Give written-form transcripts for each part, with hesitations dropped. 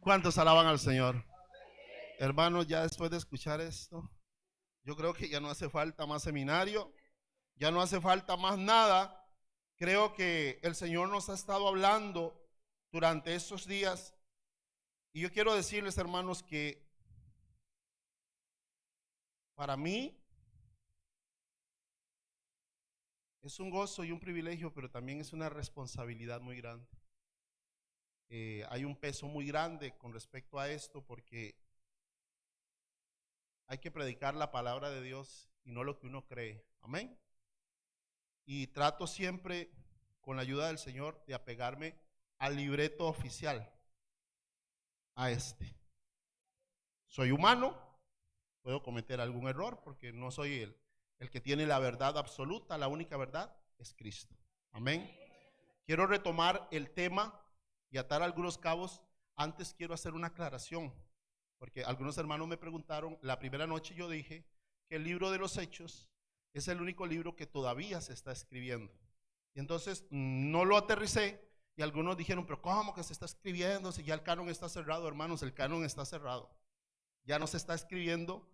¿Cuántos alaban al Señor? Hermanos, ya después de escuchar esto, yo creo que ya no hace falta más seminario, ya no hace falta más nada. Creo que el Señor nos ha estado hablando durante estos días y yo quiero decirles, hermanos, que para mí es un gozo y un privilegio, pero también es una responsabilidad muy grande. Hay un peso muy grande con respecto a esto porque hay que predicar la palabra de Dios y no lo que uno cree. Amén. Y trato siempre, con la ayuda del Señor, de apegarme al libreto oficial, a este. Soy humano, puedo cometer algún error porque no soy el que tiene la verdad absoluta. La única verdad es Cristo. Amén. Quiero retomar el tema y atar algunos cabos. Antes quiero hacer una aclaración, porque algunos hermanos me preguntaron. La primera noche yo dije que el libro de los Hechos es el único libro que todavía se está escribiendo. Y entonces no lo aterricé y algunos dijeron, pero ¿cómo que se está escribiendo si ya el canon está cerrado? Hermanos, el canon está cerrado. Ya no se está escribiendo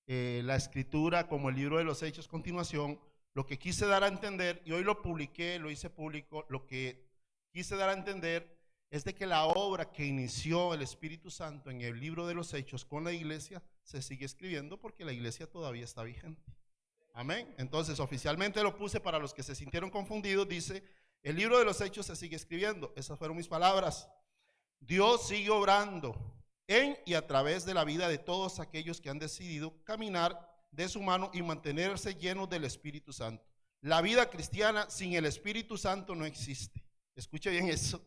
la escritura como el libro de los Hechos continuación. Lo que quise dar a entender, y hoy lo publiqué, lo hice público, lo que quise dar a entender es de que la obra que inició el Espíritu Santo en el libro de los Hechos con la iglesia se sigue escribiendo porque la iglesia todavía está vigente. Amén. Entonces oficialmente lo puse para los que se sintieron confundidos. Dice, el libro de los Hechos se sigue escribiendo. Esas fueron mis palabras. Dios sigue obrando en y a través de la vida de todos aquellos que han decidido caminar de su mano y mantenerse llenos del Espíritu Santo. La vida cristiana sin el Espíritu Santo no existe. Escuche bien eso.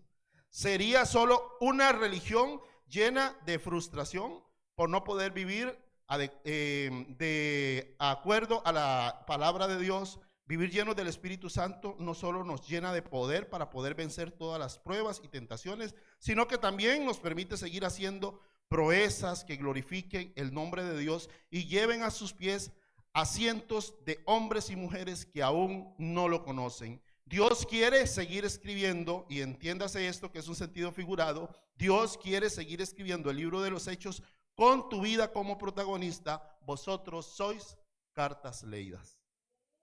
Sería solo una religión llena de frustración por no poder vivir de acuerdo a la palabra de Dios. Vivir llenos del Espíritu Santo no solo nos llena de poder para poder vencer todas las pruebas y tentaciones, sino que también nos permite seguir haciendo proezas que glorifiquen el nombre de Dios y lleven a sus pies a cientos de hombres y mujeres que aún no lo conocen. Dios quiere seguir escribiendo, y entiéndase esto que es un sentido figurado. Dios quiere seguir escribiendo el libro de los Hechos con tu vida como protagonista. Vosotros sois cartas leídas.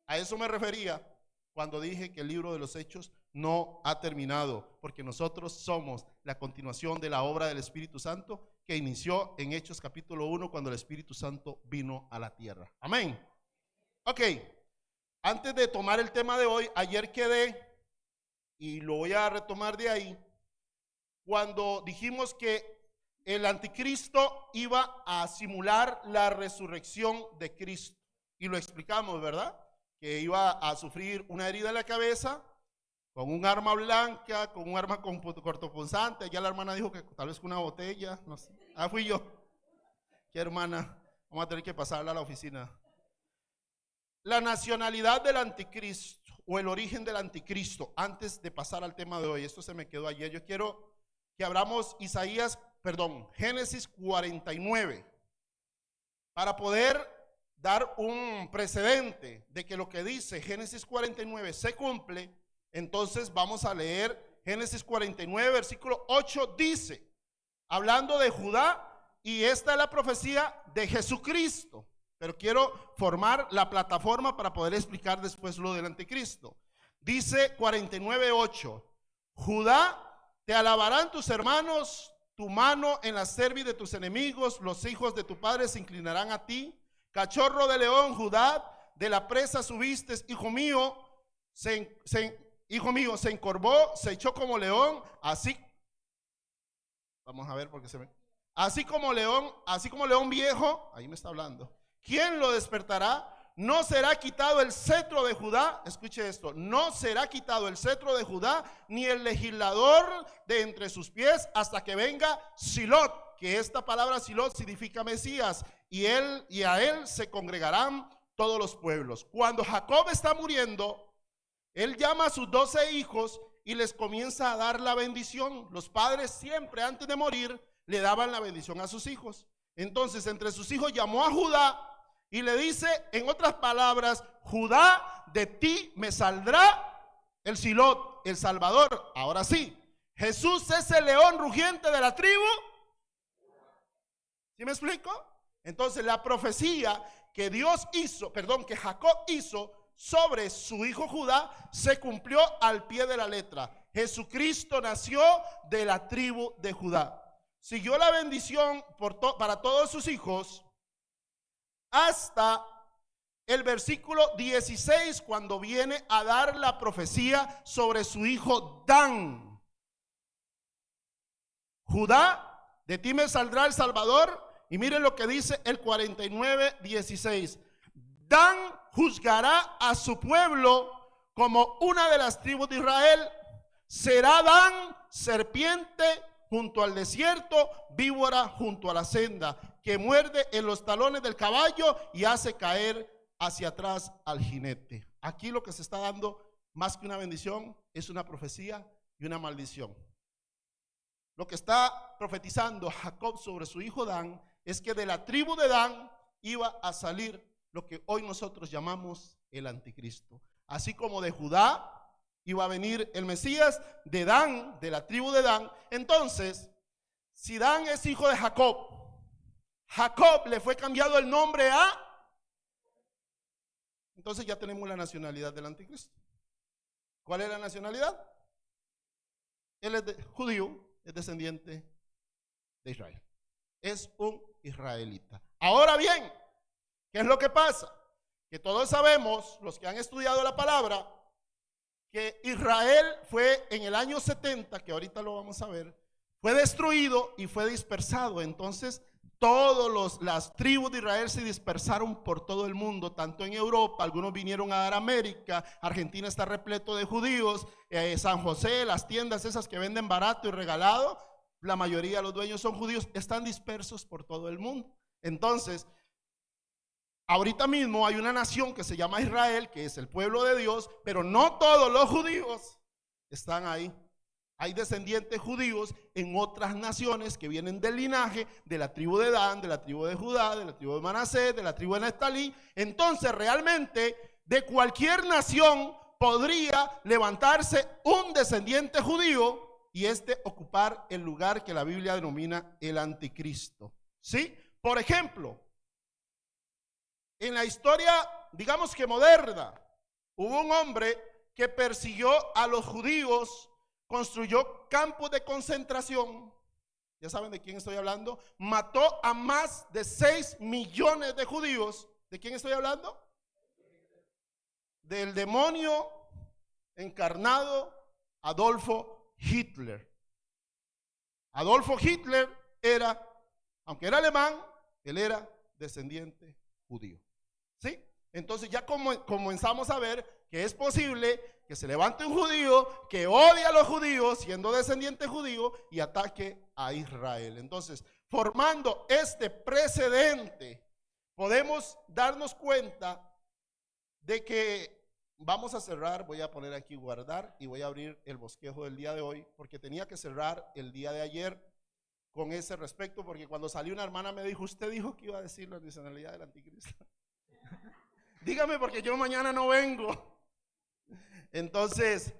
A eso me refería cuando dije que el libro de los Hechos no ha terminado, porque nosotros somos la continuación de la obra del Espíritu Santo que inició en Hechos capítulo 1 cuando el Espíritu Santo vino a la tierra. Amén. Ok, antes de tomar el tema de hoy, ayer quedé, y lo voy a retomar de ahí, cuando dijimos que el anticristo iba a simular la resurrección de Cristo, y lo explicamos, ¿verdad? Que iba a sufrir una herida en la cabeza, con un arma blanca, con un arma cortopunzante. Ya la hermana dijo que tal vez con una botella, no sé. Ah, fui yo. ¿Qué hermana? Vamos a tener que pasarla a la oficina. La nacionalidad del anticristo o el origen del anticristo, antes de pasar al tema de hoy, esto se me quedó ayer. Yo quiero que abramos Génesis 49, para poder dar un precedente de que lo que dice Génesis 49 se cumple. Entonces vamos a leer Génesis 49, versículo 8, dice, hablando de Judá, y esta es la profecía de Jesucristo, pero quiero formar la plataforma para poder explicar después lo del anticristo. Dice 49:8, Judá, te alabarán tus hermanos, tu mano en la cerviz de tus enemigos, los hijos de tu padre se inclinarán a ti. Cachorro de león, Judá, de la presa subiste, hijo mío, se encorvó, se echó como león, así, vamos a ver porque se ve, así como león viejo, ahí me está hablando. ¿Quién lo despertará? No será quitado el cetro de Judá, escuche esto, no será quitado el cetro de Judá, ni el legislador de entre sus pies, hasta que venga Silot, que esta palabra Silot significa Mesías, y a él se congregarán todos los pueblos. Cuando Jacob está muriendo, él llama a sus 12 hijos y les comienza a dar la bendición. Los padres siempre antes de morir le daban la bendición a sus hijos. Entonces entre sus hijos llamó a Judá y le dice, en otras palabras, Judá, de ti me saldrá el Silot, el Salvador. Ahora sí, Jesús es el león rugiente de la tribu ¿Sí me explico? Entonces la profecía que Dios hizo, perdón, que Jacob hizo sobre su hijo Judá se cumplió al pie de la letra. Jesucristo nació de la tribu de Judá. Siguió la bendición para todos sus hijos hasta el versículo 16, cuando viene a dar la profecía sobre su hijo Dan. Judá, de ti me saldrá el Salvador. Y miren lo que dice el 49:16. Dan juzgará a su pueblo como una de las tribus de Israel. Será Dan serpiente junto al desierto, víbora junto a la senda, que muerde en los talones del caballo y hace caer hacia atrás al jinete. Aquí lo que se está dando, más que una bendición, es una profecía y una maldición. Lo que está profetizando Jacob sobre su hijo Dan es que de la tribu de Dan iba a salir lo que hoy nosotros llamamos el anticristo. Así como de Judá iba a venir el Mesías, de Dan, de la tribu de Dan. Entonces, si Dan es hijo de Jacob, Jacob le fue cambiado el nombre a... Entonces ya tenemos la nacionalidad del anticristo. ¿Cuál es la nacionalidad? Él es judío, es descendiente de Israel. Es un israelita. Ahora bien, ¿qué es lo que pasa? Que todos sabemos, los que han estudiado la palabra, que Israel fue en el año 70, que ahorita lo vamos a ver, fue destruido y fue dispersado. Entonces todas las tribus de Israel se dispersaron por todo el mundo, tanto en Europa, algunos vinieron a dar a América. Argentina está repleto de judíos, San José, las tiendas esas que venden barato y regalado, la mayoría de los dueños son judíos, están dispersos por todo el mundo. Entonces, ahorita mismo hay una nación que se llama Israel, que es el pueblo de Dios, pero no todos los judíos están ahí. Hay descendientes judíos en otras naciones que vienen del linaje de la tribu de Dan, de la tribu de Judá, de la tribu de Manasés, de la tribu de Neftalí. Entonces realmente de cualquier nación podría levantarse un descendiente judío y ocupar el lugar que la Biblia denomina el anticristo. ¿Sí? Por ejemplo, en la historia, digamos que moderna, hubo un hombre que persiguió a los judíos, construyó campos de concentración. Ya saben de quién estoy hablando. Mató a más de 6 millones de judíos. ¿De quién estoy hablando? Del demonio encarnado Adolfo Hitler. Adolfo Hitler era, aunque era alemán, él era descendiente judío. ¿Sí? Entonces ya comenzamos a ver que es posible que se levante un judío que odia a los judíos, siendo descendiente judío, y ataque a Israel. Entonces, formando este precedente, podemos darnos cuenta de que vamos a cerrar. Voy a poner aquí guardar y voy a abrir el bosquejo del día de hoy, porque tenía que cerrar el día de ayer con ese respecto, porque cuando salió una hermana me dijo, usted dijo que iba a decir la nacionalidad del anticristo. Dígame porque yo mañana no vengo. Entonces,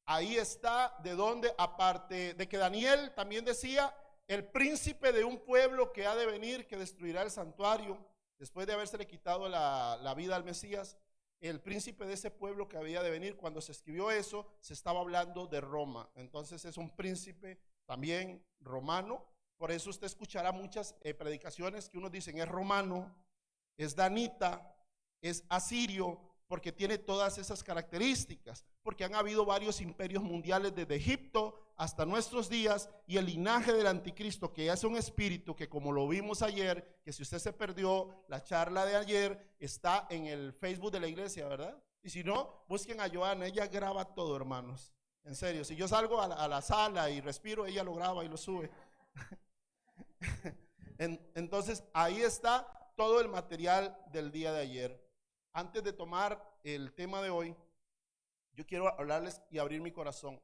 ahí está de donde, aparte de que Daniel también decía, el príncipe de un pueblo que ha de venir, que destruirá el santuario, después de habérsele quitado la vida al Mesías, el príncipe de ese pueblo que había de venir, cuando se escribió eso, se estaba hablando de Roma. Entonces es un príncipe también romano. Por eso usted escuchará muchas predicaciones que unos dicen es romano, es danita, es asirio, porque tiene todas esas características, porque han habido varios imperios mundiales desde Egipto hasta nuestros días, y el linaje del anticristo, que es un espíritu que, como lo vimos ayer, que si usted se perdió la charla de ayer, está en el Facebook de la iglesia, ¿verdad? Y si no, busquen a Joana, ella graba todo, hermanos, en serio. Si yo salgo a la sala y respiro, ella lo graba y lo sube. Entonces ahí está todo el material del día de ayer. Antes de tomar el tema de hoy, yo quiero hablarles y abrir mi corazón.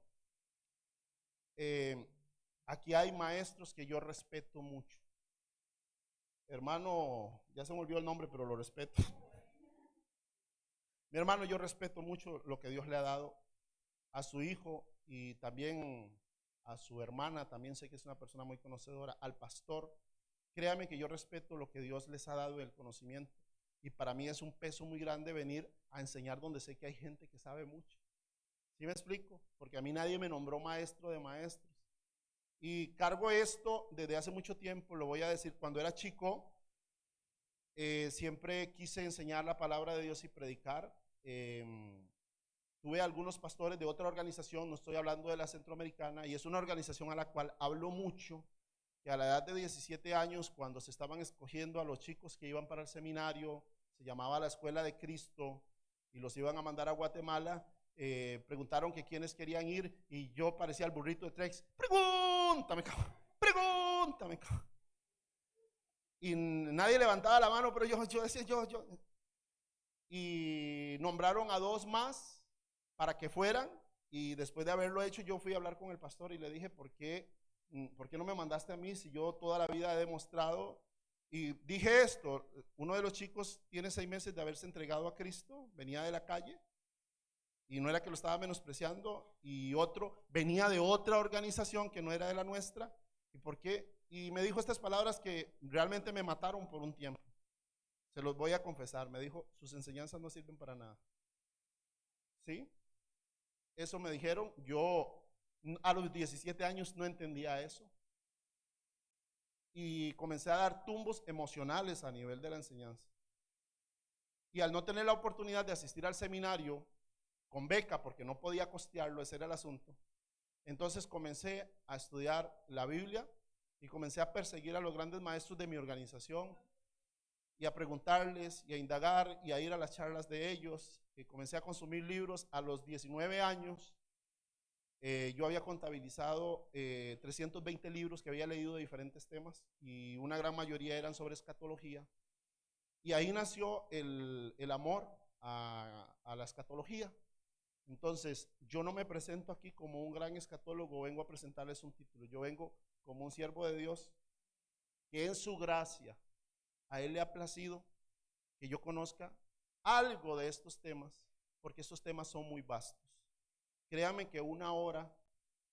Aquí hay maestros que yo respeto mucho. Hermano, ya se me olvidó el nombre, pero lo respeto. Mi hermano, yo respeto mucho lo que Dios le ha dado a su hijo, y también a su hermana, también sé que es una persona muy conocedora, al pastor. Créame que yo respeto lo que Dios les ha dado, el conocimiento, y para mí es un peso muy grande venir a enseñar donde sé que hay gente que sabe mucho. ¿Sí me explico? Porque a mí nadie me nombró maestro de maestros. Y cargo esto desde hace mucho tiempo, lo voy a decir, cuando era chico, siempre quise enseñar la palabra de Dios y predicar. Tuve algunos pastores de otra organización, no estoy hablando de la centroamericana, y es una organización a la cual hablo mucho, que a la edad de 17 años, cuando se estaban escogiendo a los chicos que iban para el seminario, se llamaba la Escuela de Cristo, y los iban a mandar a Guatemala, preguntaron que quiénes querían ir, y yo parecía el burrito de Trex, pregúntame, pregúntame. Y nadie levantaba la mano, pero yo decía, yo. Y nombraron a 2 más para que fueran, y después de haberlo hecho, yo fui a hablar con el pastor y le dije, ¿por qué no me mandaste a mí si yo toda la vida he demostrado? Y dije esto, uno de los chicos tiene 6 meses de haberse entregado a Cristo, venía de la calle, y no era que lo estaba menospreciando, y otro venía de otra organización que no era de la nuestra. ¿Y por qué? Y me dijo estas palabras que realmente me mataron por un tiempo. Se los voy a confesar. Me dijo, sus enseñanzas no sirven para nada. ¿Sí? Eso me dijeron. Yo a los 17 años no entendía eso. Y comencé a dar tumbos emocionales a nivel de la enseñanza. Y al no tener la oportunidad de asistir al seminario con beca, porque no podía costearlo, ese era el asunto, entonces comencé a estudiar la Biblia y comencé a perseguir a los grandes maestros de mi organización y a preguntarles y a indagar y a ir a las charlas de ellos. Y comencé a consumir libros. A los 19 años yo había contabilizado 320 libros que había leído de diferentes temas, y una gran mayoría eran sobre escatología, y ahí nació el amor a la escatología. Entonces yo no me presento aquí como un gran escatólogo, vengo a presentarles un título. Yo vengo como un siervo de Dios que en su gracia a Él le ha placido que yo conozca algo de estos temas, porque estos temas son muy vastos. Créame que 1 hora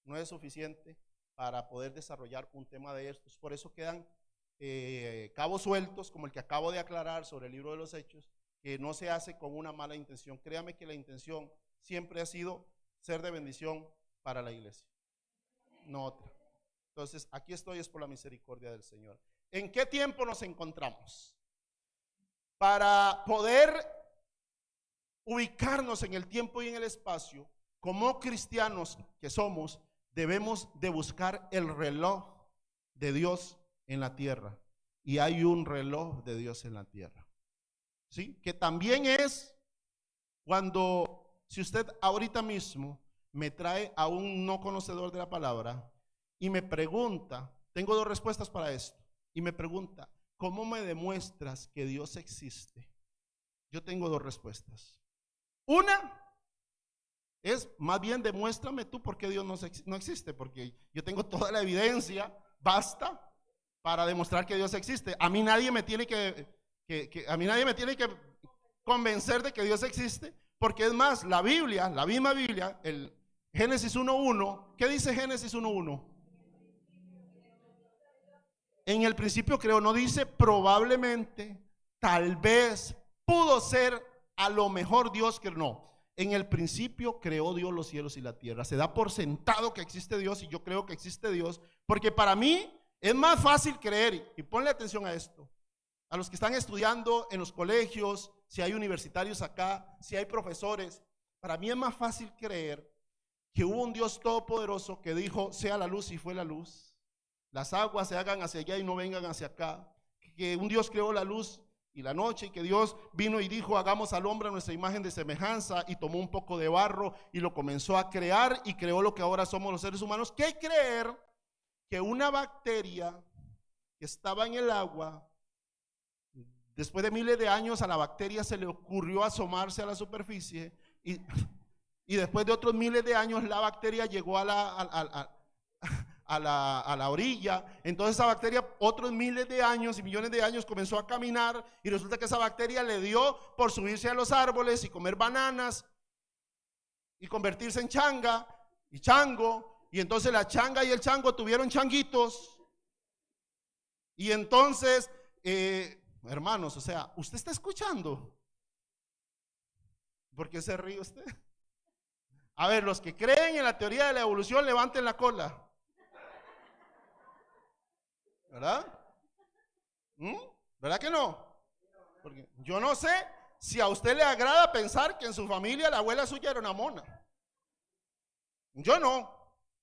no es suficiente para poder desarrollar un tema de estos. Por eso quedan cabos sueltos, como el que acabo de aclarar sobre el libro de los Hechos, que no se hace con una mala intención. Créame que la intención siempre ha sido ser de bendición para la iglesia, no otra. Entonces, aquí estoy es por la misericordia del Señor. ¿En qué tiempo nos encontramos? Para poder ubicarnos en el tiempo y en el espacio, como cristianos que somos, debemos de buscar el reloj de Dios en la tierra. Y hay un reloj de Dios en la tierra, ¿sí? Que también es cuando, si usted ahorita mismo me trae a un no conocedor de la palabra y me pregunta, tengo 2 respuestas para esto, y me pregunta, ¿cómo me demuestras que Dios existe? Yo tengo 2 respuestas. Una es, más bien, demuéstrame tú por qué Dios no existe, porque yo tengo toda la evidencia, basta para demostrar que Dios existe. A mí nadie me tiene que convencer de que Dios existe, porque es más, la Biblia, la misma Biblia, el Génesis 1:1, ¿qué dice Génesis 1:1? En el principio creó, no dice probablemente, tal vez, pudo ser, a lo mejor Dios que no. En el principio creó Dios los cielos y la tierra. Se da por sentado que existe Dios, y yo creo que existe Dios, porque para mí es más fácil creer, y ponle atención a esto, a los que están estudiando en los colegios, si hay universitarios acá, si hay profesores, para mí es más fácil creer que hubo un Dios todopoderoso que dijo, sea la luz, y fue la luz. Las aguas se hagan hacia allá y no vengan hacia acá. Que un Dios creó la luz y la noche, y que Dios vino y dijo, hagamos al hombre a nuestra imagen de semejanza, y tomó un poco de barro y lo comenzó a crear, y creó lo que ahora somos los seres humanos. ¿Qué creer? Que una bacteria que estaba en el agua, después de miles de años, a la bacteria se le ocurrió asomarse a la superficie, y después de otros miles de años la bacteria llegó a la orilla. Entonces esa bacteria, otros miles de años y millones de años, comenzó a caminar, y resulta que esa bacteria le dio por subirse a los árboles y comer bananas y convertirse en changa y chango, Y entonces la changa y el chango tuvieron changuitos. Y entonces, hermanos, o sea, ¿usted está escuchando? ¿Por qué se ríe usted? A ver, los que creen en la teoría de la evolución, levanten la cola. ¿Verdad? ¿Verdad que no? Porque yo no sé si a usted le agrada pensar que en su familia la abuela suya era una mona. Yo no.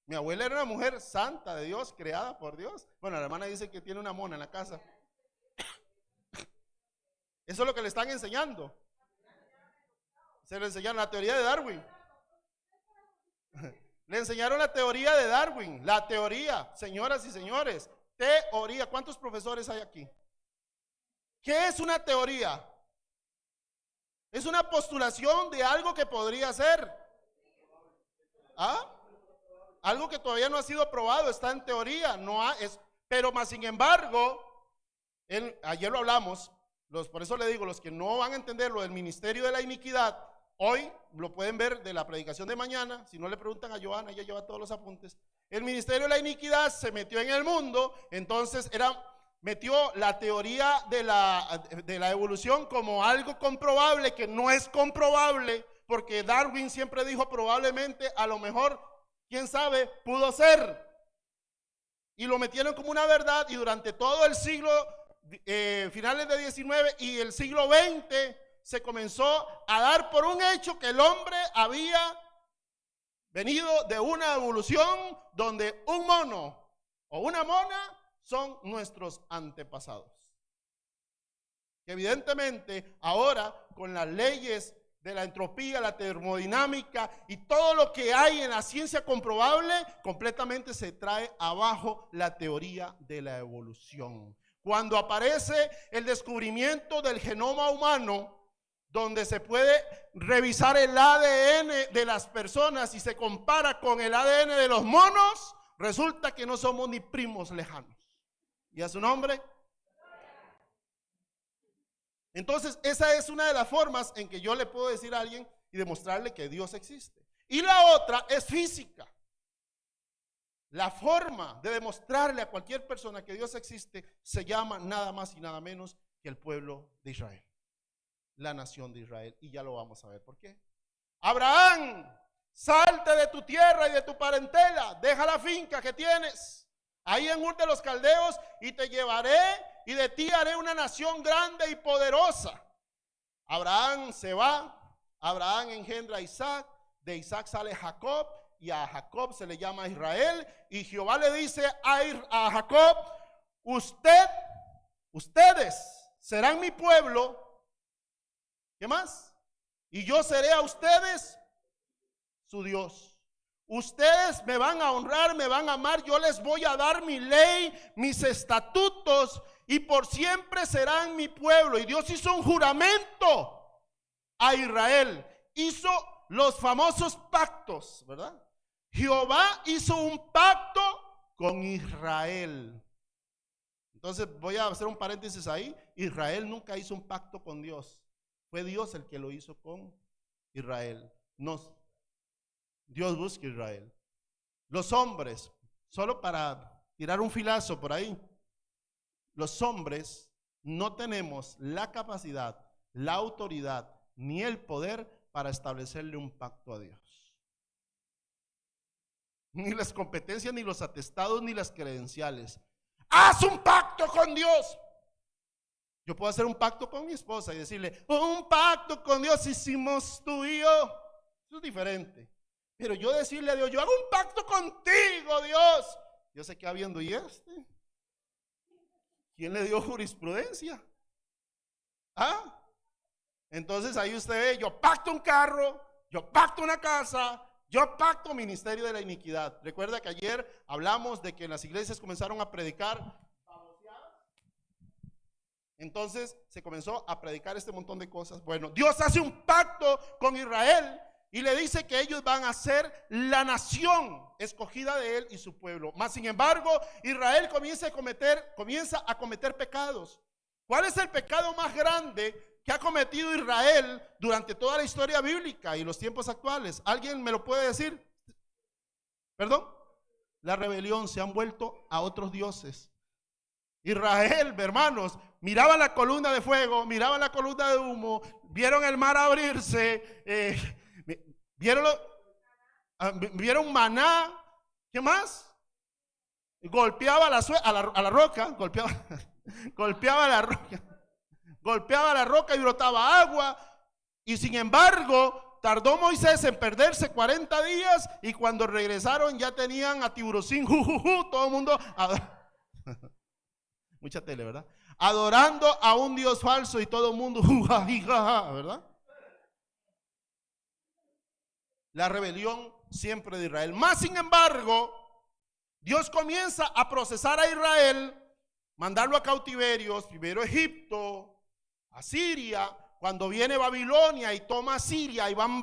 Mi abuela era una mujer santa de Dios, creada por Dios. Bueno, la hermana dice que tiene una mona en la casa. Eso es lo que le están enseñando. Se le enseñaron la teoría de Darwin. Le enseñaron la teoría de Darwin. La teoría, señoras y señores. Teoría. ¿Cuántos profesores hay aquí? ¿Qué es una teoría? Es una postulación de algo que podría ser. ¿Ah? Algo que todavía no ha sido probado, está en teoría, pero más sin embargo, ayer lo hablamos, por eso le digo, los que no van a entender lo del ministerio de la iniquidad, hoy lo pueden ver de la predicación de mañana. Si no, le preguntan a Joana, ella lleva todos los apuntes. El ministerio de la iniquidad se metió en el mundo, entonces metió la teoría de la evolución como algo comprobable que no es comprobable, porque Darwin siempre dijo probablemente, a lo mejor, quién sabe, pudo ser. Y lo metieron como una verdad, y durante todo el siglo, finales de 19 y el siglo 20, se comenzó a dar por un hecho que el hombre había venido de una evolución donde un mono o una mona son nuestros antepasados. Evidentemente, ahora con las leyes de la entropía, la termodinámica y todo lo que hay en la ciencia comprobable, completamente se trae abajo la teoría de la evolución. Cuando aparece el descubrimiento del genoma humano, donde se puede revisar el ADN de las personas y se compara con el ADN de los monos, resulta que no somos ni primos lejanos. ¿Y a su nombre? Entonces, esa es una de las formas en que yo le puedo decir a alguien y demostrarle que Dios existe. Y la otra es física. La forma de demostrarle a cualquier persona que Dios existe se llama nada más y nada menos que el pueblo de Israel, la nación de Israel. Y ya lo vamos a ver por qué. Abraham, salte de tu tierra y de tu parentela, deja la finca que tienes ahí en Ur de los Caldeos y te llevaré y de ti haré una nación grande y poderosa. Abraham se va, Abraham engendra a Isaac, de Isaac sale Jacob y a Jacob se le llama Israel, y Jehová le dice a Jacob, ustedes serán mi pueblo. ¿Qué más? Y yo seré a ustedes su Dios. Ustedes me van a honrar, me van a amar, yo les voy a dar mi ley, mis estatutos, y por siempre serán mi pueblo. Y Dios hizo un juramento a Israel, hizo los famosos pactos, ¿verdad? Jehová hizo un pacto con Israel. Entonces voy a hacer un paréntesis ahí. Israel nunca hizo un pacto con Dios, fue Dios el que lo hizo con Israel. Dios busca a Israel. Los hombres, solo para tirar un filazo por ahí, los hombres no tenemos la capacidad, la autoridad ni el poder para establecerle un pacto a Dios. Ni las competencias, ni los atestados, ni las credenciales. Haz un pacto con Dios. Yo puedo hacer un pacto con mi esposa y decirle, un pacto con Dios hicimos tú y yo. Eso es diferente. Pero yo decirle a Dios, yo hago un pacto contigo, Dios. Yo se queda viendo, ¿y este? ¿Quién le dio jurisprudencia? ¿Ah? Entonces ahí usted ve, yo pacto un carro, yo pacto una casa, yo pacto ministerio de la iniquidad. Recuerda que ayer hablamos de que en las iglesias comenzaron a predicar. Entonces se comenzó a predicar este montón de cosas. Bueno, Dios hace un pacto con Israel y le dice que ellos van a ser la nación escogida de él y su pueblo. Mas sin embargo, Israel comienza a cometer pecados. ¿Cuál es el pecado más grande que ha cometido Israel durante toda la historia bíblica y los tiempos actuales? ¿Alguien me lo puede decir? ¿Perdón? la rebelión, se han vuelto a otros dioses. Israel, hermanos, miraba la columna de fuego, miraba la columna de humo, vieron el mar abrirse, vieron maná, ¿qué más? Golpeaba a la roca, golpeaba la roca y brotaba agua. Y sin embargo, tardó Moisés en perderse 40 días y cuando regresaron ya tenían a Tiburocín, todo el mundo, mucha tele, ¿verdad? Adorando a un Dios falso y todo el mundo, ¿verdad? La rebelión siempre de Israel. Más sin embargo, Dios comienza a procesar a Israel, mandarlo a cautiverios, primero a Egipto, a Siria. Cuando viene Babilonia y toma Siria y van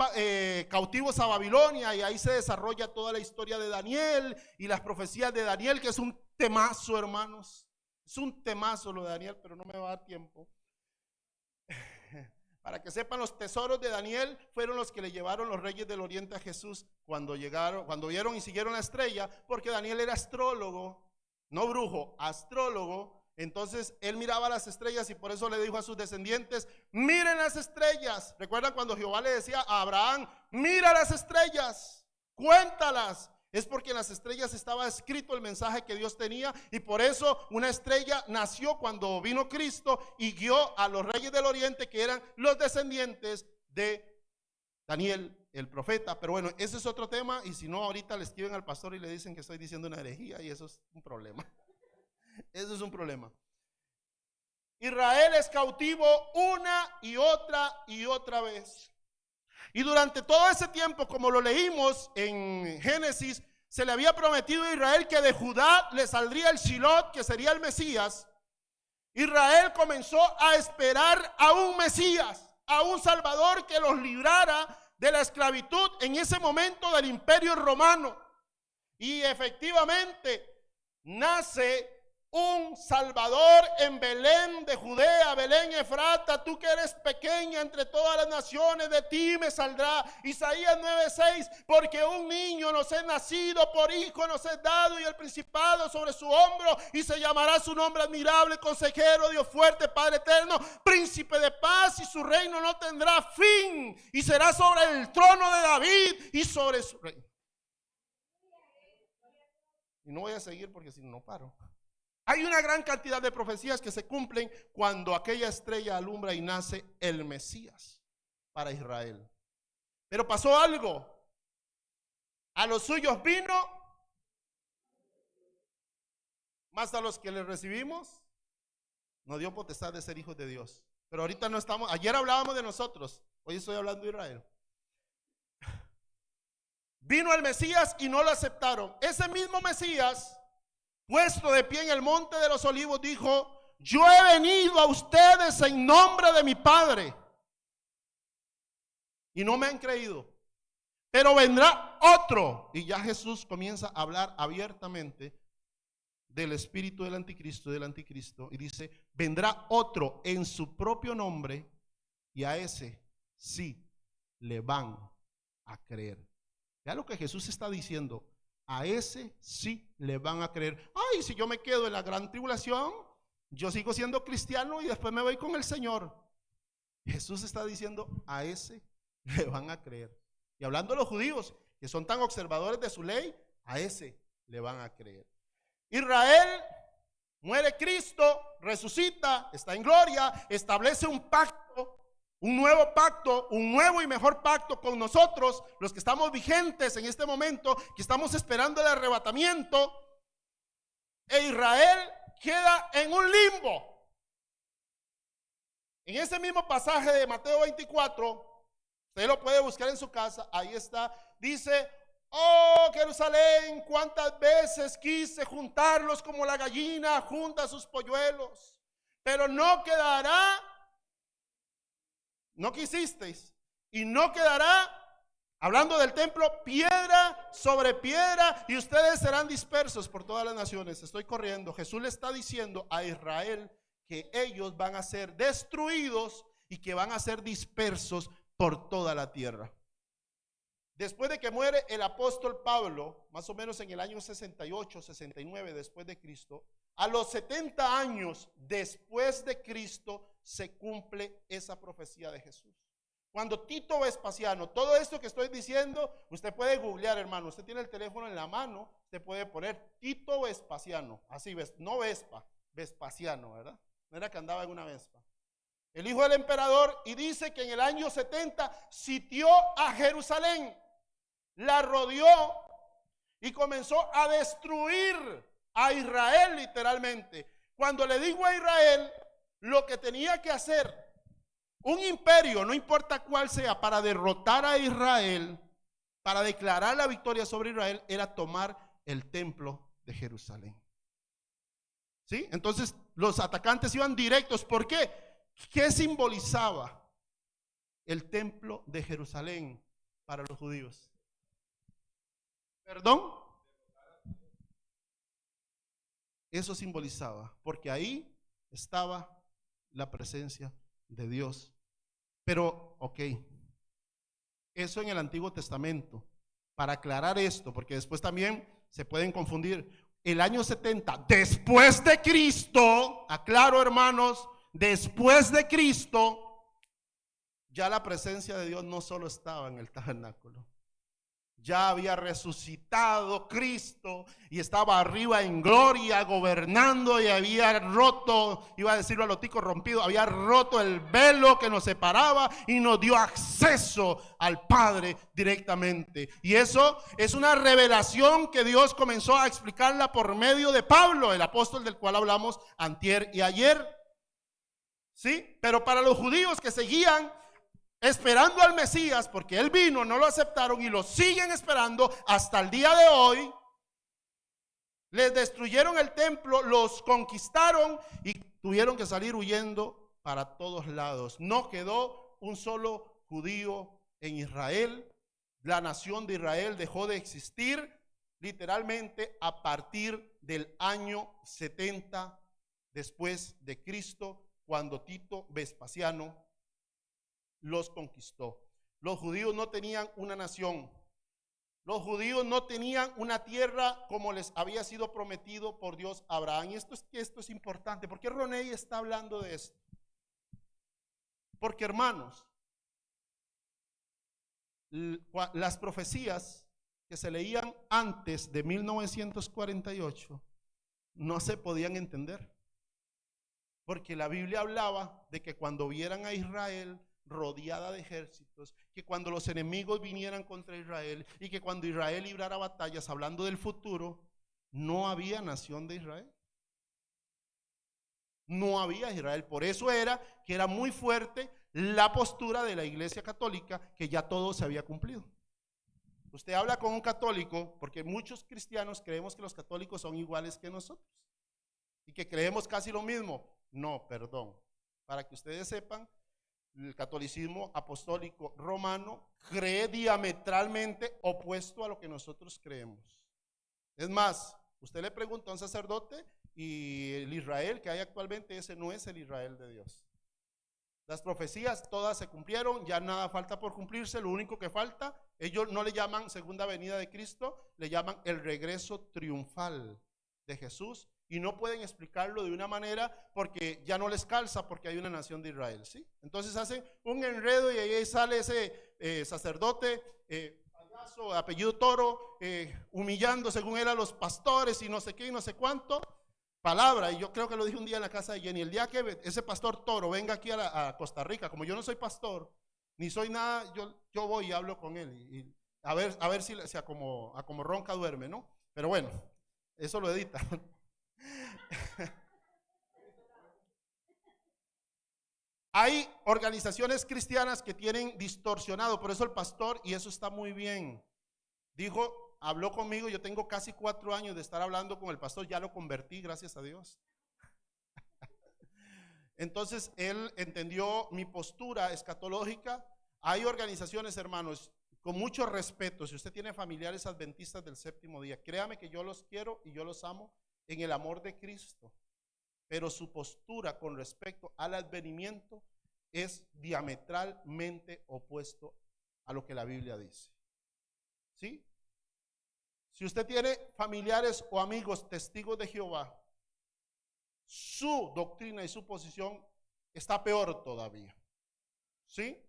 cautivos a Babilonia, y ahí se desarrolla toda la historia de Daniel y las profecías de Daniel, que es un temazo, hermanos. Es un temazo lo de Daniel, pero no me va a dar tiempo. Para que sepan, los tesoros de Daniel fueron los que le llevaron los reyes del oriente a Jesús cuando llegaron, cuando vieron y siguieron la estrella, porque Daniel era astrólogo, no brujo, astrólogo. Entonces él miraba las estrellas y por eso le dijo a sus descendientes: miren las estrellas. ¿Recuerdan cuando Jehová le decía a Abraham: mira las estrellas, cuéntalas? Es porque en las estrellas estaba escrito el mensaje que Dios tenía, y por eso una estrella nació cuando vino Cristo y guió a los reyes del oriente, que eran los descendientes de Daniel, el profeta. Pero bueno, ese es otro tema, y si no, ahorita le escriben al pastor y le dicen que estoy diciendo una herejía, y eso es un problema. Eso es un problema. Israel es cautivo una y otra vez. Y durante todo ese tiempo, como lo leímos en Génesis, se le había prometido a Israel que de Judá le saldría el Shilot, que sería el Mesías. Israel comenzó a esperar a un Mesías, a un Salvador que los librara de la esclavitud en ese momento del Imperio Romano. Y efectivamente nace un Salvador en Belén de Judea, Belén Efrata, tú que eres pequeña entre todas las naciones, de ti me saldrá. Isaías 9:6, porque un niño nos es nacido, por hijo nos es dado, y el principado sobre su hombro, y se llamará su nombre admirable, consejero, Dios fuerte, Padre eterno, príncipe de paz, y su reino no tendrá fin, y será sobre el trono de David y sobre su reino. Y no voy a seguir porque si no, no paro. Hay una gran cantidad de profecías que se cumplen cuando aquella estrella alumbra y nace el Mesías para Israel. Pero pasó algo. A los suyos vino, más a los que le recibimos nos dio potestad de ser hijos de Dios. Pero ahorita no estamos, ayer hablábamos de nosotros, hoy estoy hablando de Israel. Vino el Mesías y no lo aceptaron. Ese mismo Mesías, puesto de pie en el monte de los olivos, dijo: yo he venido a ustedes en nombre de mi Padre y no me han creído, pero vendrá otro. Y ya Jesús comienza a hablar abiertamente del espíritu del anticristo, y dice: vendrá otro en su propio nombre, y a ese sí le van a creer. Ya lo que Jesús está diciendo: a ese sí le van a creer. Ay, si yo me quedo en la gran tribulación, yo sigo siendo cristiano y después me voy con el Señor. Jesús está diciendo: a ese le van a creer. Y hablando de los judíos, que son tan observadores de su ley, a ese le van a creer. Israel, muere Cristo, resucita, está en gloria, establece un pacto, un nuevo pacto, un nuevo y mejor pacto con nosotros, los que estamos vigentes en este momento, que estamos esperando el arrebatamiento. E Israel queda en un limbo. En ese mismo pasaje de Mateo 24, usted lo puede buscar en su casa, ahí está, dice: oh Jerusalén, cuántas veces quise juntarlos como la gallina junta sus polluelos, pero no quedará. No quisisteis, y no quedará, hablando del templo, piedra sobre piedra, y ustedes serán dispersos por todas las naciones. Estoy corriendo. Jesús le está diciendo a Israel que ellos van a ser destruidos y que van a ser dispersos por toda la tierra. Después de que muere el apóstol Pablo, más o menos en el año 68, 69 después de Cristo, a los 70 años después de Cristo se cumple esa profecía de Jesús. Cuando Tito Vespasiano, todo esto que estoy diciendo, usted puede googlear, hermano, usted tiene el teléfono en la mano, usted puede poner Tito Vespasiano, así, no Vespa, Vespasiano, ¿verdad? No era que andaba en una Vespa. El hijo del emperador, y dice que en el año 70 sitió a Jerusalén, la rodeó y comenzó a destruir a Israel literalmente. Cuando le digo a Israel lo que tenía que hacer un imperio, no importa cuál sea, para derrotar a Israel, para declarar la victoria sobre Israel, era tomar el templo de Jerusalén. ¿Sí? Entonces los atacantes iban directos. ¿Por qué? ¿Qué simbolizaba el templo de Jerusalén para los judíos? ¿Perdón? Eso simbolizaba, porque ahí estaba la presencia de Dios. Pero, ok, eso en el Antiguo Testamento. Para aclarar esto, porque después también se pueden confundir. El año 70, después de Cristo, aclaro hermanos, después de Cristo, ya la presencia de Dios no solo estaba en el tabernáculo. Ya había resucitado Cristo y estaba arriba en gloria gobernando, y había roto, iba a decirlo a lo tico, rompido, había roto el velo que nos separaba y nos dio acceso al Padre directamente. Y eso es una revelación que Dios comenzó a explicarla por medio de Pablo, el apóstol del cual hablamos antier y ayer. ¿Sí? Pero para los judíos que seguían esperando al Mesías, porque él vino, no lo aceptaron y lo siguen esperando hasta el día de hoy, les destruyeron el templo, los conquistaron y tuvieron que salir huyendo para todos lados. No quedó un solo judío en Israel. La nación de Israel dejó de existir literalmente a partir del año 70 después de Cristo, cuando Tito Vespasiano los conquistó. Los judíos no tenían una nación. Los judíos no tenían una tierra como les había sido prometido por Dios a Abraham. Y esto es importante. ¿Por qué Roney está hablando de esto? Porque, hermanos, las profecías que se leían antes de 1948 no se podían entender. Porque la Biblia hablaba de que cuando vieran a Israel rodeada de ejércitos, que cuando los enemigos vinieran contra Israel y que cuando Israel librara batallas, hablando del futuro, no había nación de Israel. No había Israel. Por eso era que era muy fuerte la postura de la Iglesia Católica, que ya todo se había cumplido. Usted habla con un católico, porque muchos cristianos creemos que los católicos son iguales que nosotros y que creemos casi lo mismo. No, perdón. Para que ustedes sepan, el catolicismo apostólico romano cree diametralmente opuesto a lo que nosotros creemos. Es más, usted le pregunta a un sacerdote y el Israel que hay actualmente, ese no es el Israel de Dios. Las profecías todas se cumplieron, ya nada falta por cumplirse. Lo único que falta, ellos no le llaman segunda venida de Cristo, le llaman el regreso triunfal de Jesús. Y no pueden explicarlo de una manera porque ya no les calza, porque hay una nación de Israel, ¿sí? Entonces hacen un enredo y ahí sale ese sacerdote payaso, de apellido Toro, humillando según él a los pastores y no sé qué y no sé cuánto. Palabra, y yo creo que lo dije un día en la casa de Jenny, el día que ese pastor Toro venga aquí a Costa Rica, como yo no soy pastor, ni soy nada, yo voy y hablo con él y a ver si como ronca duerme, ¿no? Pero bueno, eso lo edita. Hay organizaciones cristianas que tienen distorsionado, por eso el pastor, y eso está muy bien, dijo, habló conmigo, yo tengo casi 4 años de estar hablando con el pastor, ya lo convertí, gracias a Dios. Entonces él entendió mi postura escatológica. Hay organizaciones, hermanos, con mucho respeto, si usted tiene familiares adventistas del séptimo día, créame que yo los quiero y yo los amo en el amor de Cristo, pero su postura con respecto al advenimiento es diametralmente opuesto a lo que la Biblia dice. ¿sí? Si usted tiene familiares o amigos testigos de Jehová, su doctrina y su posición está peor todavía, ¿sí?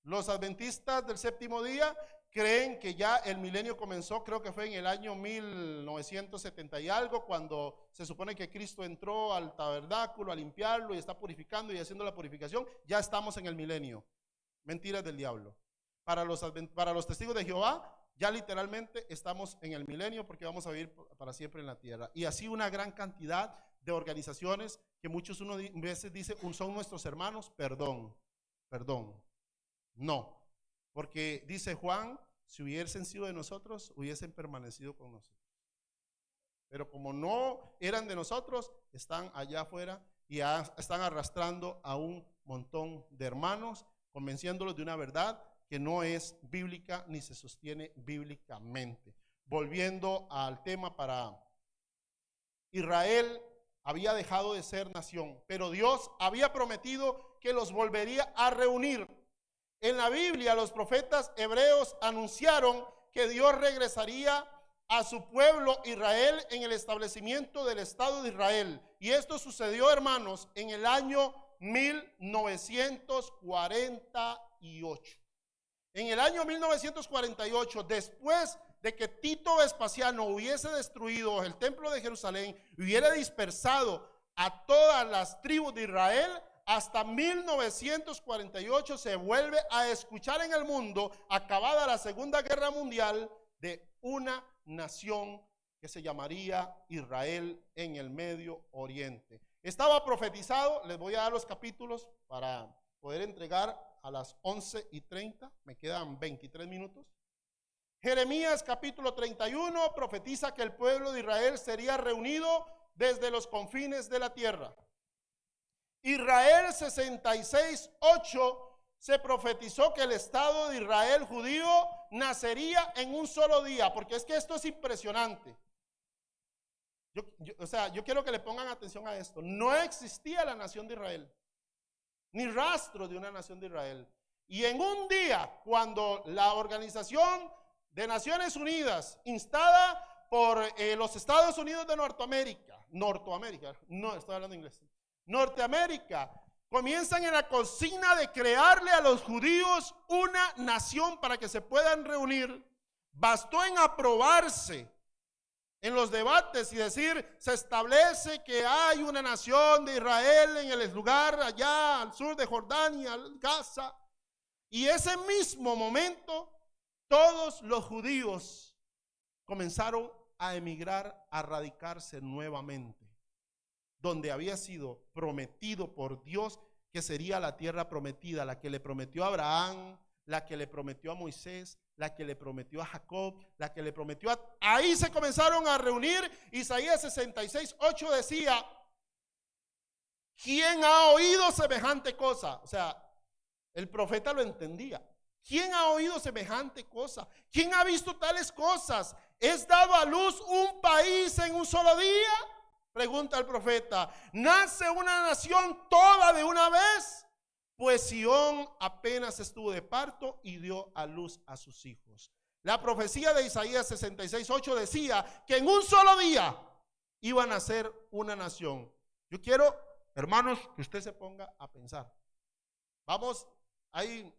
Los adventistas del séptimo día creen que ya el milenio comenzó, creo que fue en el año 1970 y algo, cuando se supone que Cristo entró al tabernáculo a limpiarlo y está purificando y haciendo la purificación. Ya estamos en el milenio. Mentiras del diablo. Para los testigos de Jehová, ya literalmente estamos en el milenio, porque vamos a vivir para siempre en la tierra. Y así una gran cantidad de organizaciones que muchos veces dicen son nuestros hermanos. Perdón. No. Porque dice Juan, si hubiesen sido de nosotros, hubiesen permanecido con nosotros. Pero como no eran de nosotros, están allá afuera y están arrastrando a un montón de hermanos, convenciéndolos de una verdad que no es bíblica ni se sostiene bíblicamente. Volviendo al tema, para Israel había dejado de ser nación, pero Dios había prometido que los volvería a reunir. En la Biblia, los profetas hebreos anunciaron que Dios regresaría a su pueblo Israel en el establecimiento del Estado de Israel. Y esto sucedió, hermanos, en el año 1948. En el año 1948, después de que Tito Vespasiano hubiese destruido el templo de Jerusalén y hubiera dispersado a todas las tribus de Israel, hasta 1948 se vuelve a escuchar en el mundo, acabada la Segunda Guerra Mundial, de una nación que se llamaría Israel en el Medio Oriente. Estaba profetizado. Les voy a dar los capítulos para poder entregar a las 11:30, me quedan 23 minutos. Jeremías capítulo 31 profetiza que el pueblo de Israel sería reunido desde los confines de la tierra. Israel 66:8 se profetizó que el Estado de Israel judío nacería en un solo día, porque es que esto es impresionante. Yo quiero que le pongan atención a esto. No existía la nación de Israel, ni rastro de una nación de Israel. Y en un día, cuando la Organización de Naciones Unidas, instada por los Estados Unidos de Norteamérica, no estoy hablando inglés, Norteamérica, comienzan en la consigna de crearle a los judíos una nación para que se puedan reunir. Bastó en aprobarse en los debates y decir, se establece que hay una nación de Israel en el lugar allá al sur de Jordania, Gaza. Y ese mismo momento, todos los judíos comenzaron a emigrar, a radicarse nuevamente, donde había sido prometido por Dios que sería la tierra prometida, la que le prometió a Abraham, la que le prometió a Moisés, la que le prometió a Jacob, la que le prometió a... Ahí se comenzaron a reunir. Isaías 66:8 decía, ¿quién ha oído semejante cosa? O sea, el profeta lo entendía. ¿Quién ha oído semejante cosa? ¿Quién ha visto tales cosas? ¿Es dado a luz un país en un solo día? Pregunta el profeta. ¿Nace una nación toda de una vez? Pues Sión apenas estuvo de parto y dio a luz a sus hijos. La profecía de Isaías 66:8 decía que en un solo día iba a nacer una nación. Yo quiero, hermanos, que usted se ponga a pensar. Vamos, hay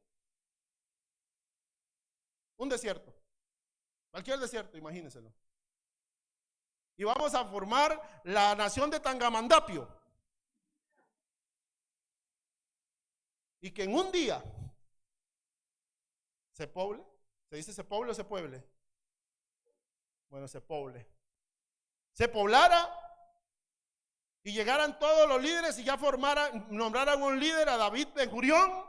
un desierto, cualquier desierto, imagínenselo. Y vamos a formar la nación de Tangamandapio. Y que en un día se poble. ¿Se dice se poble o se pueble? Bueno, se poble. Se poblara y llegaran todos los líderes y ya nombraran un líder, a David Ben-Gurión.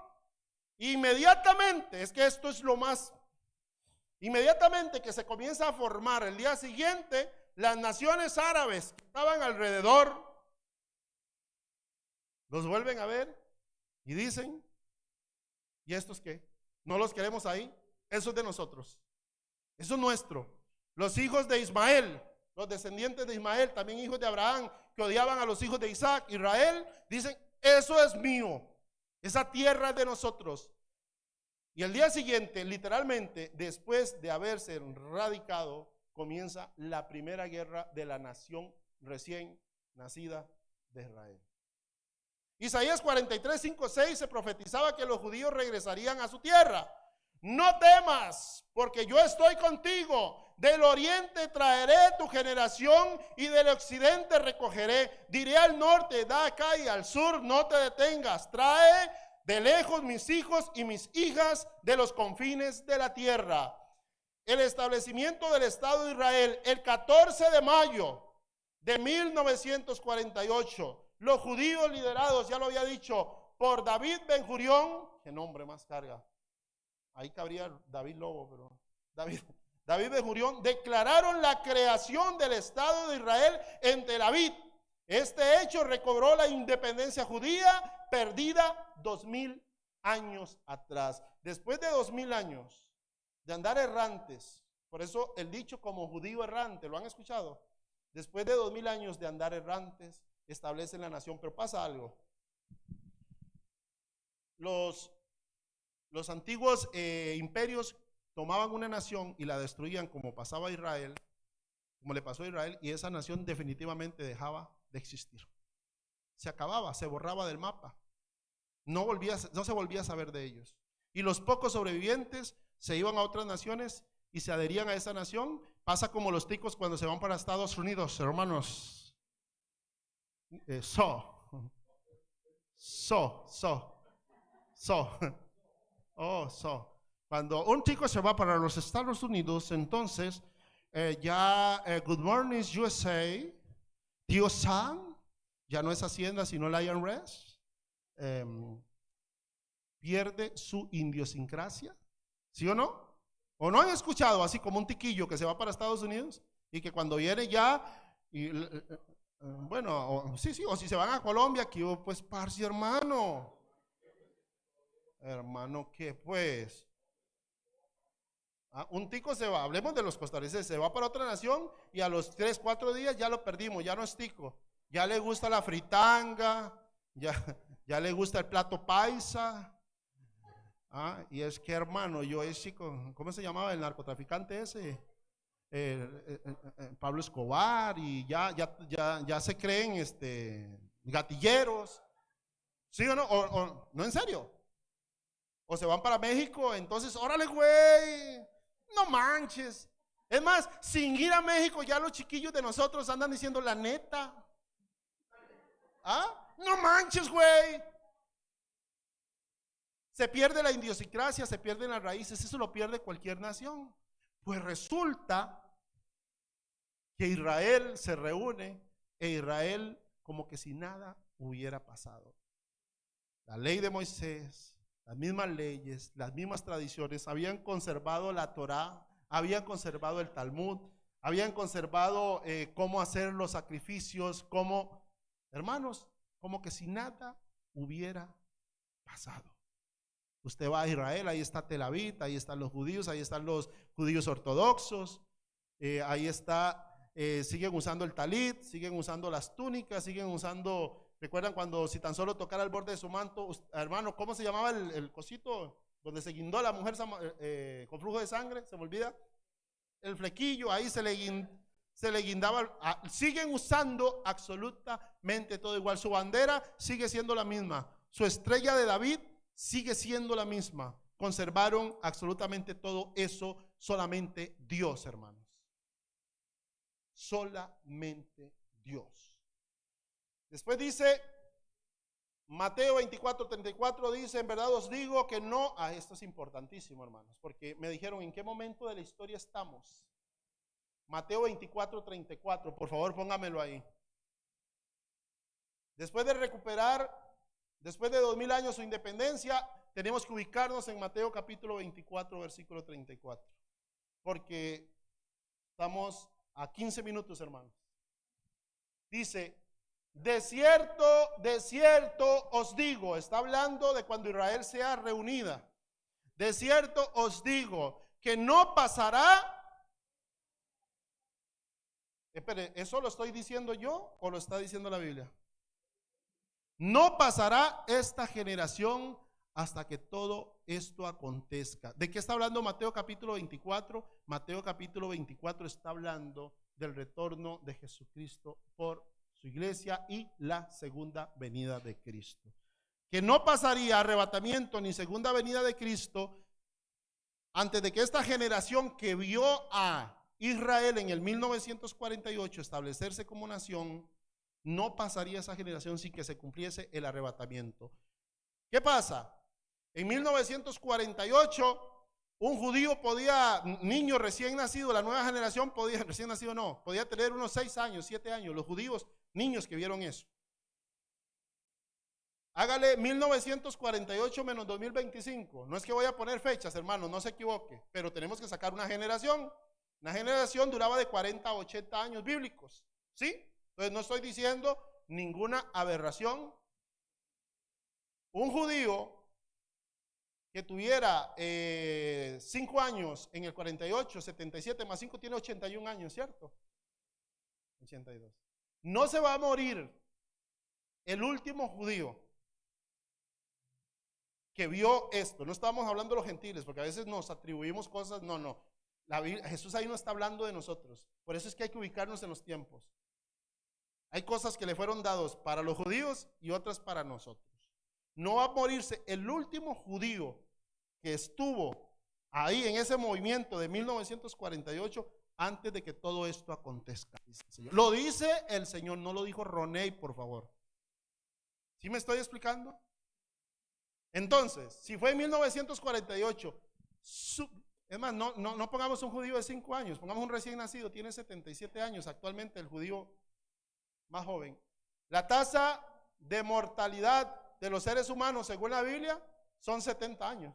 Inmediatamente, es que esto es lo más, inmediatamente que se comienza a formar el día siguiente, las naciones árabes que estaban alrededor los vuelven a ver y dicen, ¿y estos qué? ¿No los queremos ahí? Eso es de nosotros, eso es nuestro. Los hijos de Ismael, los descendientes de Ismael, también hijos de Abraham, que odiaban a los hijos de Isaac, Israel, dicen, eso es mío, esa tierra es de nosotros. Y el día siguiente, literalmente, después de haberse radicado, comienza la primera guerra de la nación recién nacida de Israel. Isaías 43, 5, 6 se profetizaba que los judíos regresarían a su tierra. No temas, porque yo estoy contigo. Del oriente traeré tu generación y del occidente recogeré. Diré al norte, da acá, y al sur, no te detengas. Trae de lejos mis hijos y mis hijas de los confines de la tierra. El establecimiento del Estado de Israel, el 14 de mayo de 1948. Los judíos liderados, ya lo había dicho, por David Ben Gurión, qué nombre más carga. Ahí cabría David Lobo, pero David Ben Gurión, declararon la creación del Estado de Israel en Tel Aviv. Este hecho recobró la independencia judía perdida 2000 años atrás. Después de 2000 años de andar errantes, por eso el dicho como judío errante, ¿lo han escuchado? Después de 2000 años de andar errantes, establecen la nación. Pero pasa algo. Los antiguos imperios tomaban una nación y la destruían, como pasaba a Israel, como le pasó a Israel, y esa nación definitivamente dejaba de existir. Se acababa, se borraba del mapa. No se volvía a saber de ellos. Y los pocos sobrevivientes se iban a otras naciones y se adherían a esa nación. Pasa como los ticos cuando se van para Estados Unidos, hermanos. Cuando un tico se va para los Estados Unidos, entonces Good Morning USA, Tío Sam, ya no es Hacienda sino el IRS, pierde su idiosincrasia, ¿sí o no? ¿O no han escuchado así como un tiquillo que se va para Estados Unidos y que cuando viene ya, bueno, sí, o si se van a Colombia, aquí pues parce, hermano, ¿qué pues? Un tico se va, hablemos de los costarricenses, se va para otra nación y a los 3, 4 días ya lo perdimos, ya no es tico, ya le gusta la fritanga, ya le gusta el plato paisa. Y es que, hermano, yo es chico, ¿cómo se llamaba el narcotraficante ese? Pablo Escobar, y ya se creen gatilleros, ¿sí o no? O no, en serio. O se van para México, entonces, órale, güey, no manches. Es más, sin ir a México, ya los chiquillos de nosotros andan diciendo la neta. No manches, güey. Se pierde la idiosincrasia, se pierden las raíces, eso lo pierde cualquier nación. Pues resulta que Israel se reúne e Israel como que si nada hubiera pasado. La ley de Moisés, las mismas leyes, las mismas tradiciones, habían conservado la Torá, habían conservado el Talmud, habían conservado cómo hacer los sacrificios, hermanos, como que si nada hubiera pasado. Usted va a Israel, ahí está Tel Aviv, ahí están los judíos, ahí están los judíos ortodoxos, ahí está, siguen usando el talit, siguen usando las túnicas, siguen usando, recuerdan cuando si tan solo tocara el borde de su manto, hermano, ¿cómo se llamaba el cosito donde se guindó a la mujer con flujo de sangre? Se me olvida, el flequillo, ahí se le guindaba, siguen usando absolutamente todo igual, su bandera sigue siendo la misma, su estrella de David sigue siendo la misma, conservaron absolutamente todo eso, solamente Dios, hermanos, solamente Dios. Después dice Mateo 24:34, dice, en verdad os digo que no, esto es importantísimo, hermanos, porque me dijeron en qué momento de la historia estamos. Mateo 24:34, por favor póngamelo ahí. Después de recuperar, después de 2000 años su independencia, tenemos que ubicarnos en Mateo capítulo 24, versículo 34, porque estamos a 15 minutos, hermanos. Dice, de cierto os digo, está hablando de cuando Israel sea reunida. De cierto os digo que no pasará. Espere, ¿eso lo estoy diciendo yo o lo está diciendo la Biblia? No pasará esta generación hasta que todo esto acontezca. ¿De qué está hablando Mateo capítulo 24? Mateo capítulo 24 está hablando del retorno de Jesucristo por su iglesia y la segunda venida de Cristo. Que no pasaría arrebatamiento ni segunda venida de Cristo antes de que esta generación que vio a Israel en el 1948 establecerse como nación, no pasaría esa generación sin que se cumpliese el arrebatamiento. ¿Qué pasa? En 1948, un judío podía, niño recién nacido, la nueva generación podía, recién nacido no, podía tener unos 6 años, 7 años, los judíos, niños que vieron eso. Hágale 1948 menos 2025. No es que voy a poner fechas, hermano, no se equivoque, pero tenemos que sacar una generación. Una generación duraba de 40 a 80 años bíblicos, ¿sí? Entonces no estoy diciendo ninguna aberración. Un judío que tuviera 5 años en el 48, 77 más 5 tiene 81 años, ¿cierto? 82. No se va a morir el último judío que vio esto. No estamos hablando de los gentiles, porque a veces nos atribuimos cosas. No. Jesús ahí no está hablando de nosotros. Por eso es que hay que ubicarnos en los tiempos. Hay cosas que le fueron dados para los judíos y otras para nosotros. No va a morirse el último judío que estuvo ahí en ese movimiento de 1948 antes de que todo esto acontezca, dice el Señor. Lo dice el Señor, no lo dijo Roney, por favor. ¿Sí me estoy explicando? Entonces, si fue en 1948, es más, no pongamos un judío de 5 años, pongamos un recién nacido, tiene 77 años actualmente, el judío más joven. La tasa de mortalidad de los seres humanos, según la Biblia, son 70 años.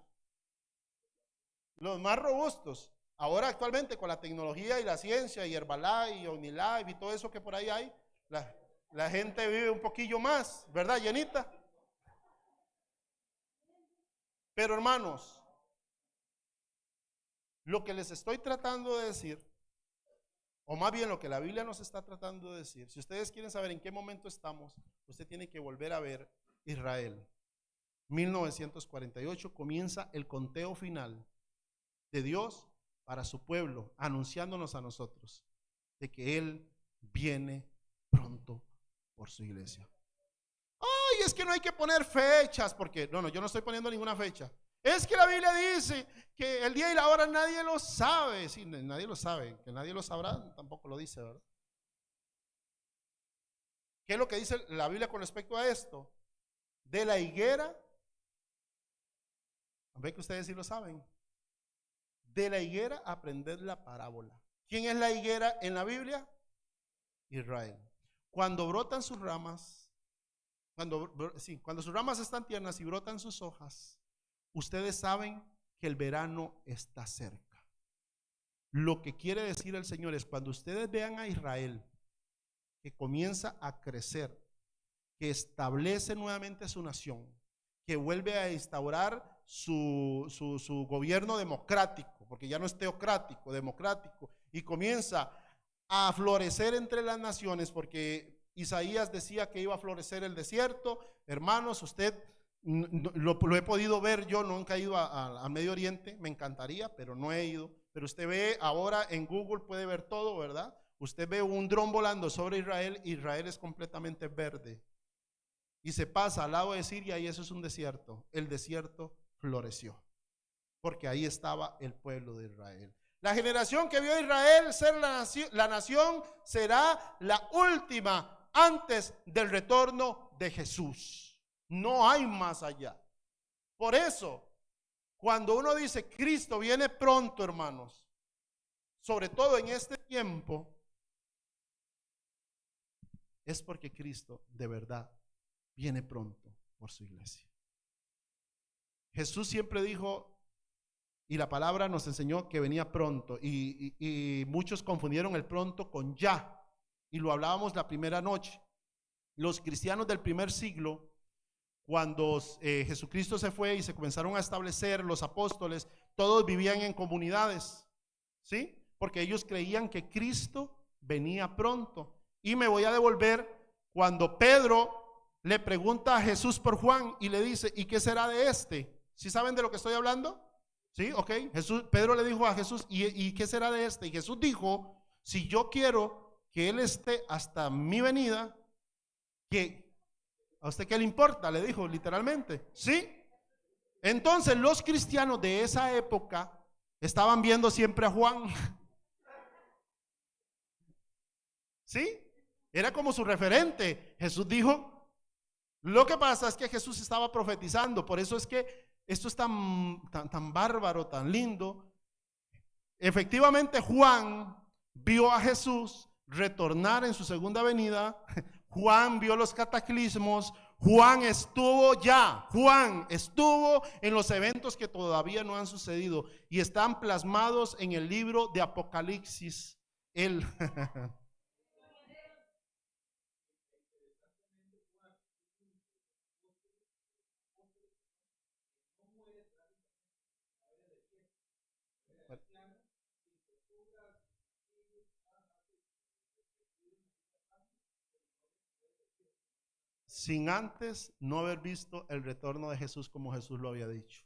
Los más robustos. Ahora actualmente con la tecnología y la ciencia y Herbalife y OmniLife y todo eso que por ahí hay, la gente vive un poquillo más, ¿verdad, Llenita? Pero hermanos, lo que les estoy tratando de decir, o más bien lo que la Biblia nos está tratando de decir, si ustedes quieren saber en qué momento estamos, usted tiene que volver a ver Israel. 1948 comienza el conteo final de Dios para su pueblo, anunciándonos a nosotros de que Él viene pronto por su iglesia. Ay, es que no hay que poner fechas, porque no, yo no estoy poniendo ninguna fecha. Es que la Biblia dice que el día y la hora nadie lo sabe. Sí, nadie lo sabe, que nadie lo sabrá, tampoco lo dice, ¿verdad? ¿Qué es lo que dice la Biblia con respecto a esto? De la higuera, ve que ustedes sí lo saben. De la higuera aprended la parábola. ¿Quién es la higuera en la Biblia? Israel. Cuando brotan sus ramas, cuando sus ramas están tiernas y brotan sus hojas, ustedes saben que el verano está cerca. Lo que quiere decir el Señor es, cuando ustedes vean a Israel que comienza a crecer, que establece nuevamente su nación, que vuelve a instaurar su gobierno democrático, porque ya no es teocrático, democrático, y comienza a florecer entre las naciones, porque Isaías decía que iba a florecer el desierto. Hermanos, usted lo he podido ver, yo nunca he ido al Medio Oriente, me encantaría, pero no he ido. Pero usted ve ahora en Google, puede ver todo, ¿verdad? Usted ve un dron volando sobre Israel, Israel es completamente verde. Y se pasa al lado de Siria y eso es un desierto. El desierto floreció, porque ahí estaba el pueblo de Israel. La generación que vio a Israel ser la nación será la última antes del retorno de Jesús. No hay más allá. Por eso, cuando uno dice Cristo viene pronto, hermanos, sobre todo en este tiempo, es porque Cristo de verdad viene pronto por su iglesia. Jesús siempre dijo, y la palabra nos enseñó que venía pronto, y muchos confundieron el pronto con ya, y lo hablábamos la primera noche. Los cristianos del primer siglo, cuando Jesucristo se fue y se comenzaron a establecer los apóstoles, todos vivían en comunidades, ¿sí? Porque ellos creían que Cristo venía pronto. Y me voy a devolver cuando Pedro le pregunta a Jesús por Juan y le dice, ¿y qué será de este? ¿Sí saben de lo que estoy hablando? Sí, ok. Pedro le dijo a Jesús, ¿y qué será de este? Y Jesús dijo, si yo quiero que él esté hasta mi venida, ¿qué? ¿A usted qué le importa? Le dijo literalmente, ¿sí? Entonces los cristianos de esa época estaban viendo siempre a Juan, ¿sí? Era como su referente. Jesús dijo, lo que pasa es que Jesús estaba profetizando, por eso es que esto es tan bárbaro, tan lindo. Efectivamente, Juan vio a Jesús retornar en su segunda venida. Juan vio los cataclismos. Juan estuvo en los eventos que todavía no han sucedido y están plasmados en el libro de Apocalipsis. Él. Sin antes no haber visto el retorno de Jesús como Jesús lo había dicho.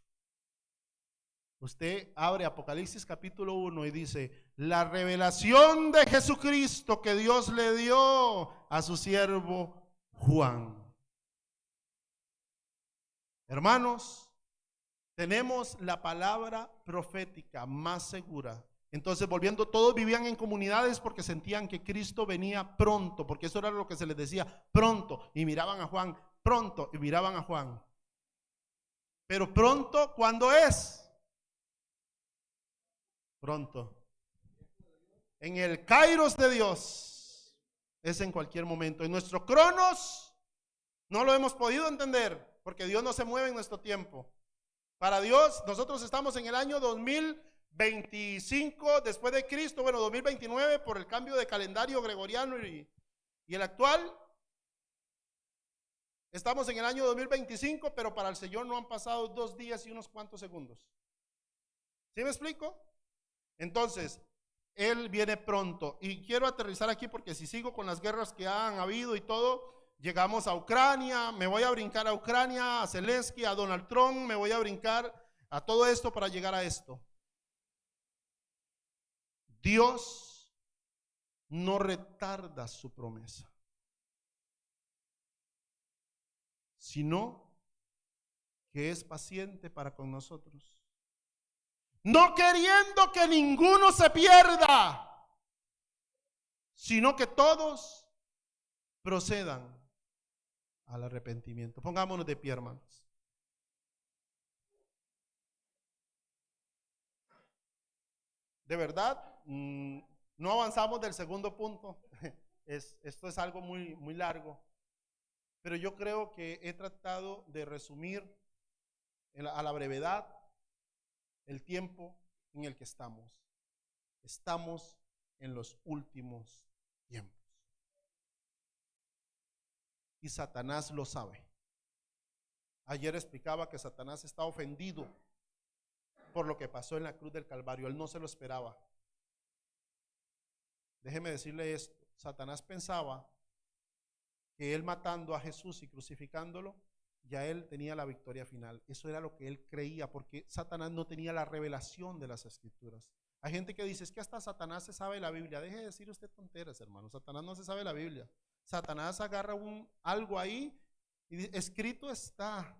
Usted abre Apocalipsis capítulo 1 y dice, la revelación de Jesucristo que Dios le dio a su siervo Juan. Hermanos, tenemos la palabra profética más segura. Entonces, volviendo, todos vivían en comunidades porque sentían que Cristo venía pronto, porque eso era lo que se les decía, pronto, y miraban a Juan, pronto, y miraban a Juan. Pero pronto, ¿cuándo es? Pronto. En el kairos de Dios es en cualquier momento. En nuestro cronos no lo hemos podido entender porque Dios no se mueve en nuestro tiempo. Para Dios, nosotros estamos en el año 2025 después de Cristo, bueno, 2029 por el cambio de calendario gregoriano y el actual. Estamos en el año 2025, pero para el Señor no han pasado 2 días y unos cuantos segundos. ¿Sí me explico? Entonces, Él viene pronto. Y quiero aterrizar aquí porque si sigo con las guerras que han habido y todo, llegamos a Ucrania, me voy a brincar a Ucrania, a Zelensky, a Donald Trump, me voy a brincar a todo esto para llegar a esto. Dios no retarda su promesa, sino que es paciente para con nosotros, no queriendo que ninguno se pierda, sino que todos procedan al arrepentimiento. Pongámonos de pie, hermanos. De verdad, no avanzamos del segundo punto. Esto es algo muy largo, pero yo creo que he tratado de resumir a la brevedad el tiempo en el que estamos. Estamos en los últimos tiempos. Y Satanás lo sabe. Ayer explicaba que Satanás está ofendido por lo que pasó en la cruz del Calvario. Él no se lo esperaba. Déjeme decirle esto. Satanás pensaba que él matando a Jesús y crucificándolo, ya él tenía la victoria final. Eso era lo que él creía, porque Satanás no tenía la revelación de las Escrituras. Hay gente que dice, es que hasta Satanás se sabe la Biblia. Deje de decir usted tonteras, hermano. Satanás no se sabe la Biblia. Satanás agarra algo ahí y dice, escrito está,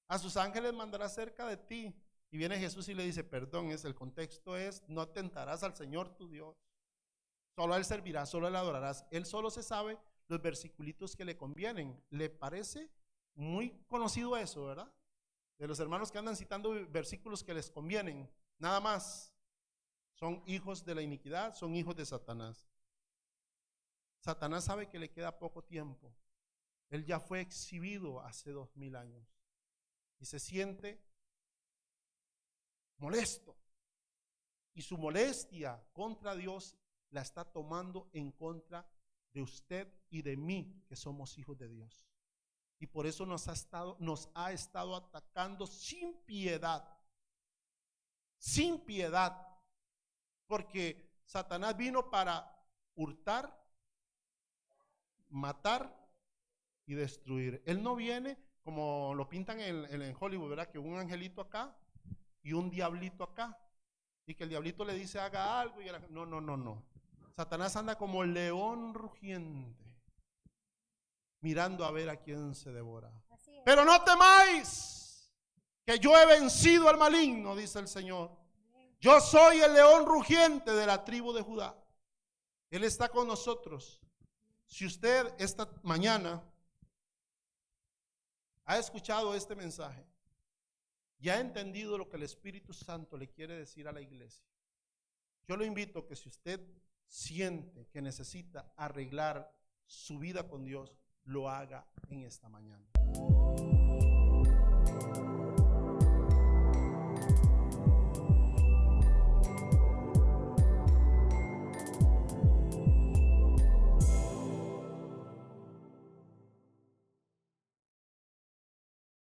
a sus ángeles mandará cerca de ti. Y viene Jesús y le dice, perdón, el contexto es, no tentarás al Señor tu Dios. Solo a Él servirás, solo a Él adorarás. Él solo se sabe los versiculitos que le convienen. ¿Le parece muy conocido eso, verdad? De los hermanos que andan citando versículos que les convienen, nada más. Son hijos de la iniquidad, son hijos de Satanás. Satanás sabe que le queda poco tiempo. Él ya fue exhibido hace 2000 años y se siente molesto. Y su molestia contra Dios la está tomando en contra de usted y de mí, que somos hijos de Dios. Y por eso nos ha estado atacando sin piedad. Sin piedad. Porque Satanás vino para hurtar, matar y destruir. Él no viene como lo pintan en Hollywood, ¿verdad? Que un angelito acá y un diablito acá. Y que el diablito le dice haga algo. No, no, no, no. Satanás anda como león rugiente, mirando a ver a quién se devora. Pero no temáis, que yo he vencido al maligno, dice el Señor. Yo soy el león rugiente de la tribu de Judá. Él está con nosotros. Si usted esta mañana ha escuchado este mensaje y ha entendido lo que el Espíritu Santo le quiere decir a la iglesia, yo lo invito a que si usted siente que necesita arreglar su vida con Dios, lo haga en esta mañana.